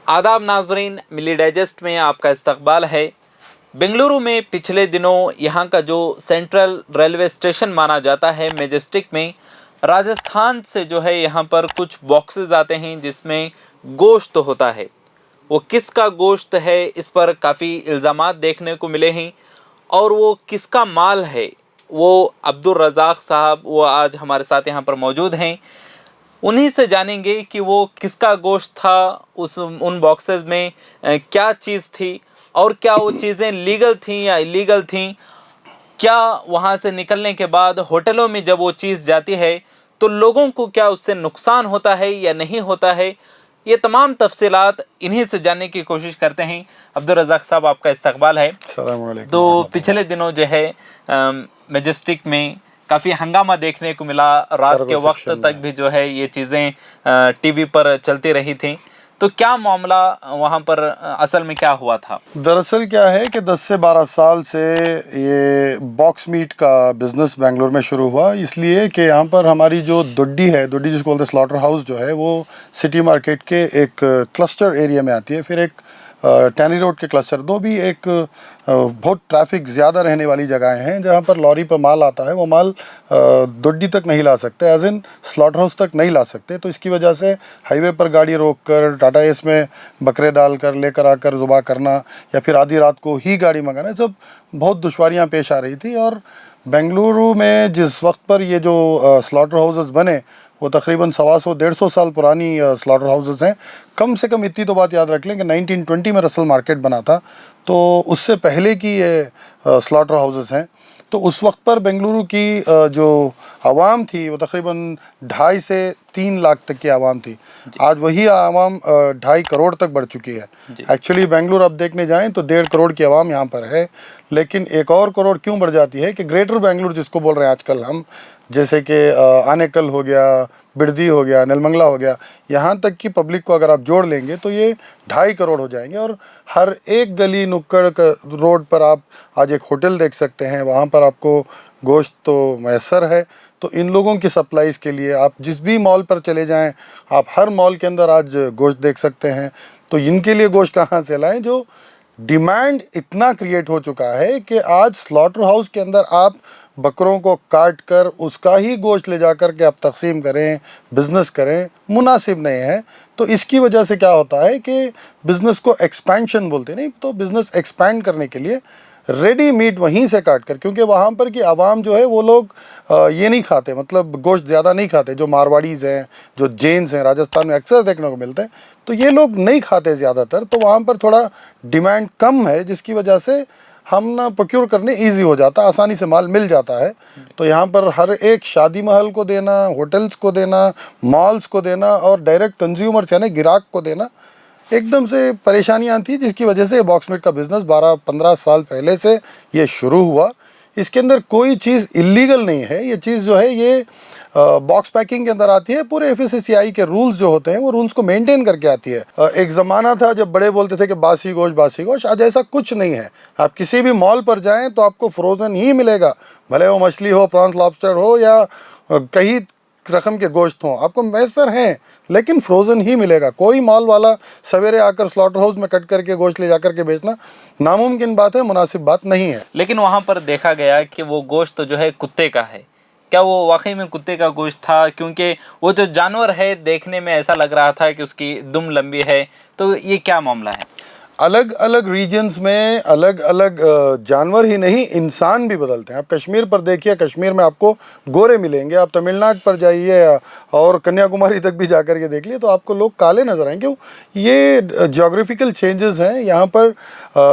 आदाब नाजरीन, मिली डाइजेस्ट में आपका इस्तकबाल है। बेंगलुरु में पिछले दिनों यहाँ का जो सेंट्रल रेलवे स्टेशन माना जाता है मेजेस्टिक में, राजस्थान से जो है यहाँ पर कुछ बॉक्सेस आते हैं जिसमें गोश्त होता है। वो किसका गोश्त है, इस पर काफ़ी इल्ज़ामात देखने को मिले हैं और वो किसका माल है, वो अब्दुल रज़ाक साहब वो आज हमारे साथ यहाँ पर मौजूद हैं। उन्हीं से जानेंगे कि वो किसका गोश्त था, उन बॉक्सेस में क्या चीज़ थी और क्या वो चीज़ें लीगल थी या इलीगल थी। क्या वहाँ से निकलने के बाद होटलों में जब वो चीज़ जाती है तो लोगों को क्या उससे नुकसान होता है या नहीं होता है, ये तमाम तफसीलात इन्हीं से जानने की कोशिश करते हैं। अब्दुल रज़ाक साहब, आपका इस्तकबाल है। तो पिछले दिनों जो है मेजेस्टिक में काफ़ी हंगामा देखने को मिला, रात के वक्त तक भी जो है ये चीज़ें टीवी पर चलती रही थी। तो क्या मामला वहाँ पर असल में क्या हुआ था? दरअसल क्या है कि 10 से 12 साल से ये बॉक्स मीट का बिज़नेस बेंगलुरु में शुरू हुआ, इसलिए कि यहाँ पर हमारी जो दोड्डी है, दोड्डी जिसको बोलते हैं स्लॉटर हाउस, जो है वो सिटी मार्केट के एक क्लस्टर एरिया में आती है। फिर एक टैनी रोड के क्लस्टर, दो भी एक बहुत ट्रैफिक ज़्यादा रहने वाली जगहें हैं जहाँ पर लॉरी पर माल आता है, वो माल दोड्डी तक नहीं ला सकते, एज इन स्लॉटर हाउस तक नहीं ला सकते। तो इसकी वजह से हाईवे पर गाड़ी रोक कर टाटा एस में बकरे डाल कर लेकर आकर ज़ुबा करना या फिर आधी रात को ही गाड़ी मंगाना, सब बहुत दुश्वारियाँ पेश आ रही थी। और बेंगलुरु में जिस वक्त पर ये जो स्लॉटर हाउसेस बने, वो तकरीबन 125-150 साल पुरानी स्लॉटर हाउसेस हैं। कम से कम इतनी तो बात याद रख लें कि 1920 में रसल मार्केट बना था, तो उससे पहले की ये स्लॉटर हाउसेस हैं। तो उस वक्त पर बेंगलुरु की जो आवाम थी वो तकरीबन 2.5 से 3 लाख तक की आवाम थी। आज वही आवाम 2.5 करोड़ तक बढ़ चुकी है। एक्चुअली बेंगलुरु अब देखने जाएं तो 1.5 करोड़ की आवाम यहाँ पर है, लेकिन 1 और करोड़ क्यों बढ़ जाती है कि ग्रेटर बेंगलुरु जिसको बोल रहे हैं आजकल हम, जैसे कि आनेकल हो गया, बिडदी हो गया, नेलमंगला हो गया, यहाँ तक की पब्लिक को अगर आप जोड़ लेंगे तो ये 2.5 करोड़ हो जाएंगे। और हर एक गली नुक्कड़ रोड पर आप आज एक होटल देख सकते हैं, वहाँ पर आपको गोश्त तो मैसर है। तो इन लोगों की सप्लाईज़ के लिए आप जिस भी मॉल पर चले जाएं, आप हर मॉल के अंदर आज गोश्त देख सकते हैं। तो इनके लिए गोश्त कहाँ से लाएं? जो डिमांड इतना क्रिएट हो चुका है कि आज स्लॉटर हाउस के अंदर आप बकरों को काट कर उसका ही गोश्त ले जाकर के आप तकसीम करें, बिज़नेस करें, मुनासिब नहीं है। तो इसकी वजह से क्या होता है कि बिज़नेस को एक्सपेंशन बोलते नहीं, तो बिज़नेस एक्सपैंड करने के लिए रेडी मीट वहीं से काट कर, क्योंकि वहाँ पर की आवाम जो है वो लोग ये नहीं खाते, मतलब गोश्त ज़्यादा नहीं खाते। जो मारवाड़ीज़ हैं, जो जैन्स हैं, राजस्थान में अक्सर देखने को मिलते हैं, तो ये लोग नहीं खाते ज़्यादातर। तो वहाँ पर थोड़ा डिमांड कम है, जिसकी वजह से हम ना प्रोक्योर करने इजी हो जाता, आसानी से माल मिल जाता है। तो यहाँ पर हर एक शादी महल को देना, होटल्स को देना, मॉल्स को देना और डायरेक्ट कंज्यूमर्स यानी ग्राहक को देना, एकदम से परेशानियाँ थी, जिसकी वजह से बॉक्स मीट का बिज़नेस 12-15 साल पहले से ये शुरू हुआ। इसके अंदर कोई चीज़ इलीगल नहीं है। ये चीज़ जो है ये बॉक्स पैकिंग के अंदर आती है, पूरे एफएसएसएआई के रूल्स जो होते हैं वो रूल्स को मेंटेन करके आती है। एक ज़माना था जब बड़े बोलते थे कि बासी गोश्त बासी गोश्त, आज ऐसा कुछ नहीं है। आप किसी भी मॉल पर जाएं तो आपको फ्रोज़न ही मिलेगा, भले वो मछली हो, प्रॉन्स, लॉबस्टर हो या कई रकम के गोश्त हों, आपको मैसर हैं, लेकिन फ्रोज़न ही मिलेगा। कोई मॉल वाला सवेरे आकर स्लॉटर हाउस में कट करके गोश्त ले जाकर के बेचना नामुमकिन बात है, मुनासिब बात नहीं है। लेकिन वहाँ पर देखा गया कि वो गोश्त जो है कुत्ते का है। क्या वो वाकई में कुत्ते का गोश्त था? क्योंकि वो जो जानवर है देखने में ऐसा लग रहा था कि उसकी दुम लंबी है। तो ये क्या मामला है? अलग अलग रीजन्स में अलग अलग जानवर ही नहीं, इंसान भी बदलते हैं। आप कश्मीर पर देखिए, कश्मीर में आपको गोरे मिलेंगे। आप तमिलनाडु पर जाइए और कन्याकुमारी तक भी जाकर के देख लिए तो आपको लोग काले नजर आएंगे। ये ज्योग्राफिकल चेंजेस हैं। यहाँ पर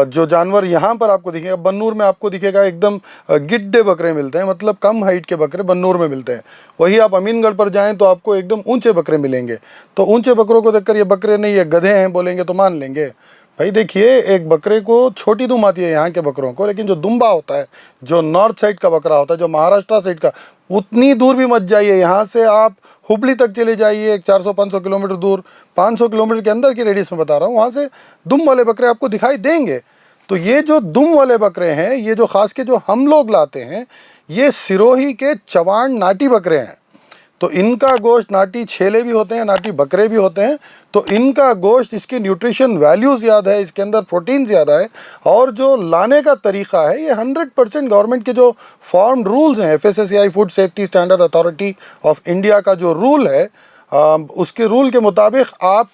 जो जानवर यहाँ पर आपको दिखेगा, बन्नूर में आपको दिखेगा एकदम गिड्डे बकरे मिलते हैं, मतलब कम हाइट के बकरे बन्नूर में मिलते हैं। वही आप अमीनगढ़ पर जाएँ तो आपको एकदम ऊँचे बकरे मिलेंगे। तो ऊँचे बकरों को देखकर ये बकरे नहीं, ये गधे हैं बोलेंगे तो मान लेंगे। भाई देखिए, एक बकरे को छोटी दुम आती है यहाँ के बकरों को, लेकिन जो दुम्बा होता है, जो नॉर्थ साइड का बकरा होता है, जो महाराष्ट्र साइड का, उतनी दूर भी मत जाइए। यहाँ से आप हुबली तक चले जाइए, 400-500 किलोमीटर दूर, 500 किलोमीटर के अंदर की रेडियस में बता रहा हूँ, वहाँ से दुम वाले बकरे आपको दिखाई देंगे। तो ये जो दुम वाले बकरे हैं, ये जो खास के जो हम लोग लाते हैं, ये सिरोही के चवान नाटी बकरे हैं। तो इनका गोश्त नाटी छेले भी होते हैं, नाटी बकरे भी होते हैं, तो इनका गोश्त, इसकी न्यूट्रिशन वैल्यू ज़्यादा है, इसके अंदर प्रोटीन ज़्यादा है, और जो लाने का तरीक़ा है ये 100% गवर्नमेंट के जो फॉर्म्ड रूल्स हैं, FSSAI food safety standard authority of India का जो रूल है, उसके रूल के मुताबिक आप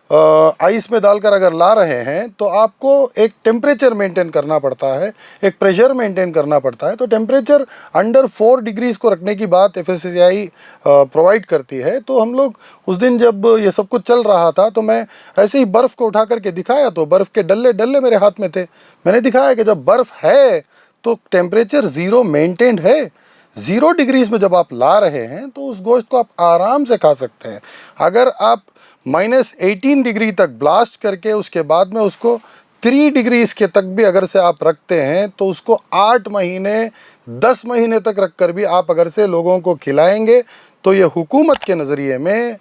आइस में डालकर अगर ला रहे हैं तो आपको एक टेम्परेचर मेंटेन करना पड़ता है, एक प्रेशर मेंटेन करना पड़ता है। तो टेम्परेचर अंडर 4 डिग्रीज़ को रखने की बात FSSAI प्रोवाइड करती है। तो हम लोग उस दिन जब ये सब कुछ चल रहा था तो मैं ऐसे ही बर्फ़ को उठा करके दिखाया, तो बर्फ़ के डल्ले डल्ले मेरे हाथ में थे। मैंने दिखाया कि जब बर्फ़ है तो टेम्परेचर 0 मेंटेन्ड है। 0 डिग्रीज़ में जब आप ला रहे हैं तो उस गोश्त को आप आराम से खा सकते हैं। अगर आप -18 डिग्री तक ब्लास्ट करके उसके बाद में उसको 3 डिग्रीज़ के तक भी अगर से आप रखते हैं तो उसको 8 महीने 10 महीने तक रख कर भी आप अगर से लोगों को खिलाएंगे तो ये हुकूमत के नज़रिए में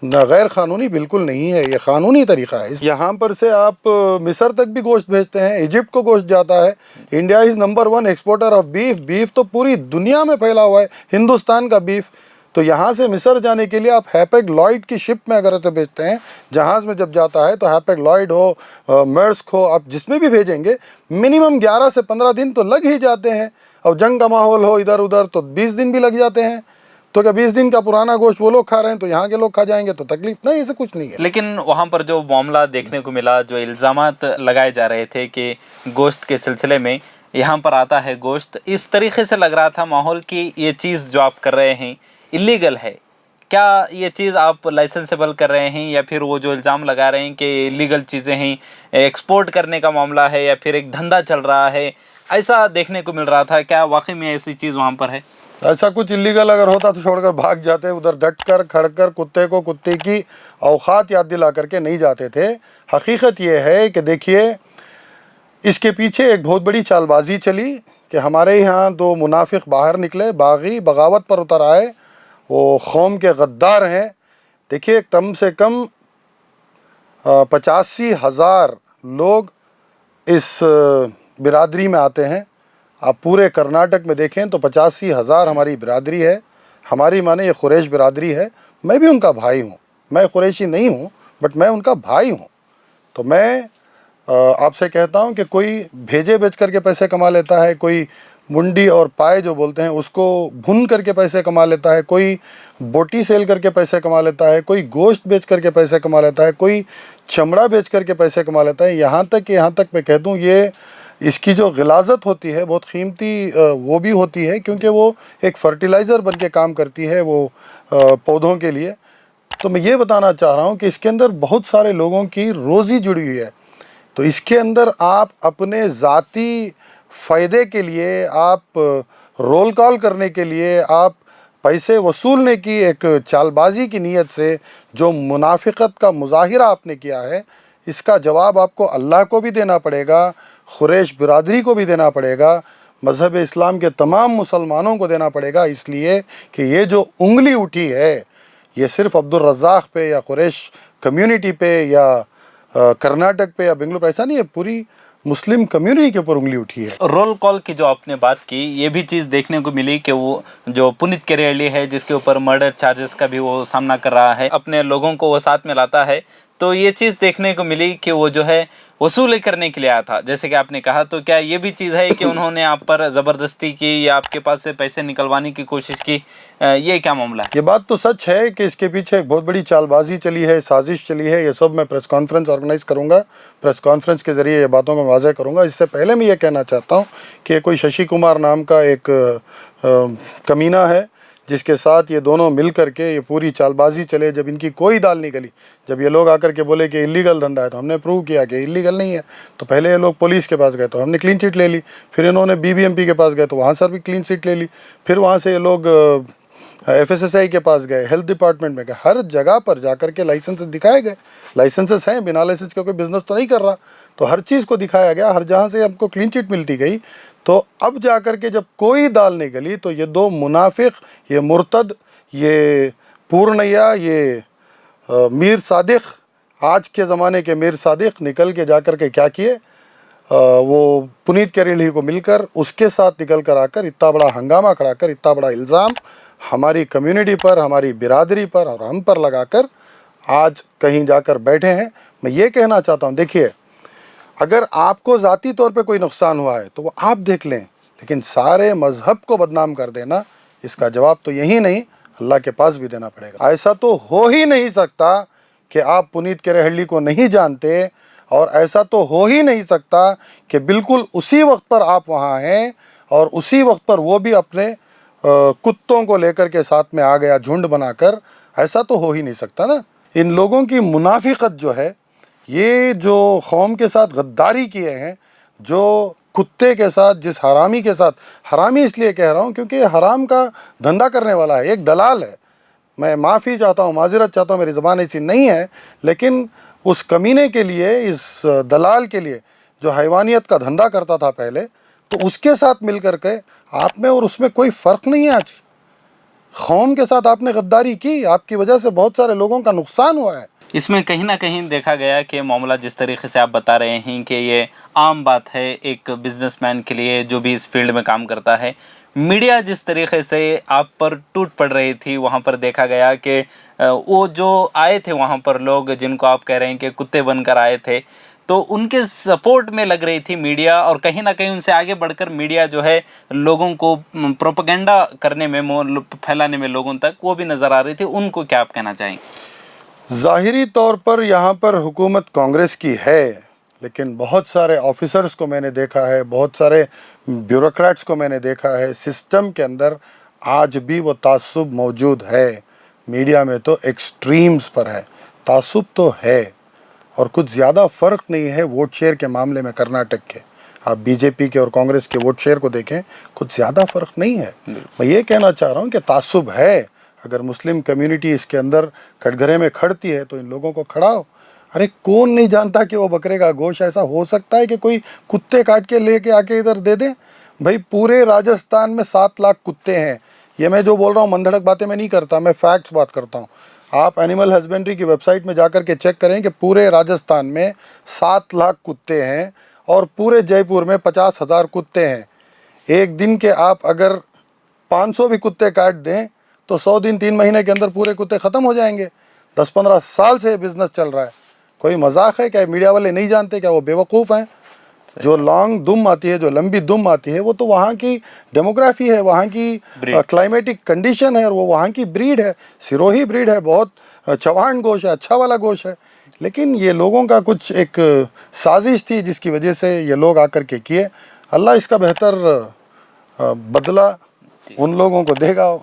न गैर क़ानूनी बिल्कुल नहीं है, ये क़ानूनी तरीक़ा है। यहाँ पर से आप मिस्र तक भी गोश्त भेजते हैं, इजिप्ट को गोश्त जाता है। India is number 1 exporter of beef. Beef तो पूरी दुनिया में फैला हुआ है, हिंदुस्तान का बीफ। तो यहाँ से मिस्र जाने के लिए आप हैपेग लॉयड की शिप में अगर से भेजते हैं, जहाज़ में जब जाता है तो हैपेग लॉयड हो, मर्स्क हो, आप जिसमें भी भेजेंगे मिनिमम 11 से 15 दिन तो लग ही जाते हैं। और जंग का माहौल हो इधर उधर तो 20 दिन भी लग जाते हैं। तो क्या 20 दिन का पुराना गोश्त वो लोग खा रहे हैं तो यहाँ के लोग खा जाएंगे तो तकलीफ नहीं, ऐसे कुछ नहीं है। लेकिन वहाँ पर जो मामला देखने को मिला, जो इल्ज़ामात लगाए जा रहे थे कि गोश्त के सिलसिले में यहाँ पर आता है गोश्त, इस तरीके से लग रहा था माहौल कि ये चीज़ जो आप कर रहे हैं इलीगल है। क्या ये चीज़ आप लाइसेंसेबल कर रहे हैं, या फिर वो जो इल्ज़ाम लगा रहे हैं कि इलीगल चीज़ें हैं, एक्सपोर्ट करने का मामला है, या फिर एक धंधा चल रहा है, ऐसा देखने को मिल रहा था? क्या वाकई में ऐसी चीज़ वहाँ पर है? ऐसा कुछ इलीगल अगर होता तो छोड़कर भाग जाते, उधर डट कर खड़ कर कुत्ते को कुत्ते की औकात याद दिला करके नहीं जाते थे। हकीकत ये है कि देखिए, इसके पीछे एक बहुत बड़ी चालबाजी चली कि हमारे यहाँ 2 मुनाफिक बाहर निकले, बागी बगावत पर उतर आए, वो कौम के गद्दार हैं। देखिए, कम से कम 85,000 लोग इस बिरादरी में आते हैं। आप पूरे कर्नाटक में देखें तो 85,000 हमारी बिरादरी है। हमारी माने ये कुरैश बिरादरी है। मैं भी उनका भाई हूँ, मैं कुरैशी नहीं हूँ बट मैं उनका भाई हूँ। तो मैं आपसे कहता हूँ कि कोई भेजे बेच करके पैसे कमा लेता है, कोई मुंडी और पाए जो बोलते हैं उसको भुन करके पैसे कमा लेता है, कोई बोटी सेल करके पैसे कमा लेता है, कोई गोश्त बेच करके पैसे कमा लेता है, कोई चमड़ा बेच करके पैसे कमा लेता है। यहाँ तक मैं कह दूँ, ये इसकी जो गिलाज़त होती है बहुत कीमती वो भी होती है, क्योंकि वो एक फर्टिलाइज़र बन के काम करती है वो पौधों के लिए। तो मैं ये बताना चाह रहा हूँ कि इसके अंदर बहुत सारे लोगों की रोज़ी जुड़ी हुई है। तो इसके अंदर आप अपने ज़ाती फ़ायदे के लिए, आप रोल कॉल करने के लिए, आप पैसे वसूलने की एक चालबाजी की नीयत से जो मुनाफिकत का मुजाहिरा आपने किया है, इसका जवाब आपको अल्लाह को भी देना पड़ेगा, कुरैश बिरादरी को भी देना पड़ेगा, मज़हब इस्लाम के तमाम मुसलमानों को देना पड़ेगा। इसलिए कि ये जो उंगली उठी है ये सिर्फ़ अब्दुल रज़्ज़ाक़ पे या कुरैश कम्युनिटी पे या कर्नाटक पे या बेंगलुरु पे ऐसा नहीं है, पूरी मुस्लिम कम्युनिटी के ऊपर उंगली उठी है। रोल कॉल की जो आपने बात की, ये भी चीज़ देखने को मिली कि वो जो पुनीत केरेली है, जिसके ऊपर मर्डर चार्जेस का भी वो सामना कर रहा है, अपने लोगों को वो साथ में लाता है। तो ये चीज़ देखने को मिली कि वो जो है वसूली करने के लिए आया था, जैसे कि आपने कहा। तो क्या ये भी चीज़ है कि उन्होंने आप पर ज़बरदस्ती की या आपके पास से पैसे निकलवाने की कोशिश की? ये क्या मामला है? ये बात तो सच है कि इसके पीछे एक बहुत बड़ी चालबाजी चली है, साजिश चली है। ये सब मैं प्रेस कॉन्फ्रेंस ऑर्गेनाइज़ करूँगा, प्रेस कॉन्फ्रेंस के ज़रिए ये बातों को वाज़ेह करूँगा। इससे पहले मैं ये कहना चाहता हूँ कि कोई शशि कुमार नाम का एक कमीना है जिसके साथ ये दोनों मिल कर के ये पूरी चालबाजी चले। जब इनकी कोई दाल नहीं गली, जब ये लोग आकर के बोले कि इलीगल धंधा है, तो हमने प्रूव किया कि इलीगल नहीं है। तो पहले ये लोग पुलिस के पास गए तो हमने क्लीन चिट ले ली, फिर इन्होंने BBMP के पास गए तो वहाँ से भी क्लीन चिट ले ली, फिर वहाँ से ये लोग FSSAI के पास गए, हेल्थ डिपार्टमेंट में गए, हर जगह पर जाकर के लाइसेंसेस दिखाए गए। लाइसेंसेस हैं, बिना लाइसेंस का कोई बिज़नेस तो नहीं कर रहा, तो हर चीज़ को दिखाया गया, हर जहाँ से हमको क्लीन चिट मिलती गई। तो अब जाकर के जब कोई दाल नहीं गली तो ये 2 मुनाफिक, ये मुर्तद, ये पूर्णैया, ये मीर सादिक, आज के ज़माने के मीर सादिक निकल के जाकर के क्या किए, वो पुनीत केरेली को मिलकर उसके साथ निकल कर आकर इतना बड़ा हंगामा खड़ा कर, इतना बड़ा इल्ज़ाम हमारी कम्युनिटी पर, हमारी बिरादरी पर और हम पर लगाकर आज कहीं जाकर बैठे हैं। मैं ये कहना चाहता हूँ, देखिए, अगर आपको ज़ाती तौर पे कोई नुकसान हुआ है तो वो आप देख लें, लेकिन सारे मज़हब को बदनाम कर देना, इसका जवाब तो यही नहीं, अल्लाह के पास भी देना पड़ेगा। ऐसा तो हो ही नहीं सकता कि आप पुनीत केरेहल्ली को नहीं जानते, और ऐसा तो हो ही नहीं सकता कि बिल्कुल उसी वक्त पर आप वहाँ हैं और उसी वक्त पर वो भी अपने कुत्तों को लेकर के साथ में आ गया झुंड बनाकर। ऐसा तो हो ही नहीं सकता ना। इन लोगों की मुनाफिकत जो है, ये जो कौम के साथ गद्दारी किए हैं, जो कुत्ते के साथ, जिस हरामी के साथ, हरामी इसलिए कह रहा हूँ क्योंकि हराम का धंधा करने वाला है, एक दलाल है। मैं माफ़ी चाहता हूँ, माजरत चाहता हूँ, मेरी ज़बान ऐसी नहीं है, लेकिन उस कमीने के लिए, इस दलाल के लिए जो हैवानियत का धंधा करता था पहले, तो उसके साथ मिल कर के आप में और उसमें कोई फ़र्क नहीं है। आज कौम के साथ आपने गद्दारी की, आपकी वजह से बहुत सारे लोगों का नुकसान हुआ है। इसमें कहीं ना कहीं देखा गया कि मामला जिस तरीके से आप बता रहे हैं कि ये आम बात है एक बिजनेसमैन के लिए जो भी इस फील्ड में काम करता है। मीडिया जिस तरीके से आप पर टूट पड़ रही थी, वहाँ पर देखा गया कि वो जो आए थे वहाँ पर लोग जिनको आप कह रहे हैं कि कुत्ते बनकर आए थे, तो उनके सपोर्ट में लग रही थी मीडिया, और कहीं ना कहीं उनसे आगे बढ़कर मीडिया जो है लोगों को प्रोपेगेंडा करने में, फैलाने में लोगों तक, वो भी नज़र आ रही थी। उनको क्या आप कहना चाहेंगे? ज़ाहिरी तौर पर यहाँ पर हुकूमत कांग्रेस की है, लेकिन बहुत सारे ऑफिसर्स को मैंने देखा है, बहुत सारे ब्यूरोक्रेट्स को मैंने देखा है, सिस्टम के अंदर आज भी वो तासुब मौजूद है। मीडिया में तो एक्सट्रीम्स पर है, तासुब तो है, और कुछ ज़्यादा फ़र्क नहीं है वोट शेयर के मामले में कर्नाटक के। आप बीजेपी के और कांग्रेस के वोट शेयर को देखें, कुछ ज़्यादा फ़र्क नहीं है। मैं ये कहना चाह रहा हूँ कि तासुब है। अगर मुस्लिम कम्युनिटी इसके अंदर कटघरे में खड़ती है तो इन लोगों को खड़ाओ। अरे कौन नहीं जानता कि वो बकरे का गोश्त, ऐसा हो सकता है कि कोई कुत्ते काट के लेके आके इधर दे दे? भाई पूरे राजस्थान में 7 लाख कुत्ते हैं। ये मैं जो बोल रहा हूँ मंधड़क बातें मैं नहीं करता, मैं फैक्ट्स बात करता हूँ। आप एनिमल हस्बेंड्री की वेबसाइट में जाकर के चेक करें कि पूरे राजस्थान में 7 लाख कुत्ते हैं और पूरे जयपुर में 50,000 कुत्ते हैं। एक दिन के आप अगर 500 भी कुत्ते काट दें तो 100 दिन 3 महीने के अंदर पूरे कुत्ते ख़त्म हो जाएंगे। 10-15 साल से बिज़नेस चल रहा है। कोई मजाक है क्या? मीडिया वाले नहीं जानते क्या? वो बेवकूफ़ हैं। जो लॉन्ग दुम आती है, जो लंबी दुम आती है, वो तो वहाँ की डेमोग्राफी है, वहाँ की क्लाइमेटिक कंडीशन है, और वो वहाँ की ब्रीड है, सिरोही ब्रीड है, बहुत चौहान गोश्त है, अच्छा वाला गोश्त है। लेकिन ये लोगों का कुछ एक साजिश थी जिसकी वजह से ये लोग आकर के किए। अल्लाह इसका बेहतर बदला उन लोगों को देगा।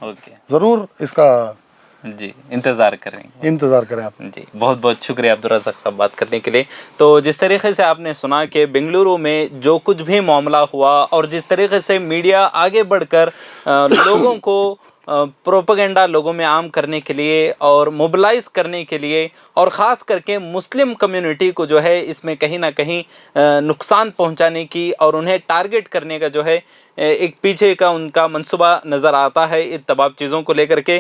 ज़रूर इसका जी इंतज़ार करें आप। जी, बहुत बहुत शुक्रिया अब्दुल रज़ाक साहब बात करने के लिए। तो जिस तरीके से आपने सुना कि बेंगलुरु में जो कुछ भी मामला हुआ और जिस तरीके से मीडिया आगे बढ़कर लोगों को प्रोपेगेंडा लोगों में आम करने के लिए और मोबिलाइज़ करने के लिए, और ख़ास करके मुस्लिम कम्युनिटी को जो है इसमें कहीं ना कहीं नुकसान पहुंचाने की और उन्हें टारगेट करने का जो है एक पीछे का उनका मंसूबा नज़र आता है इन तमाम चीज़ों को लेकर के।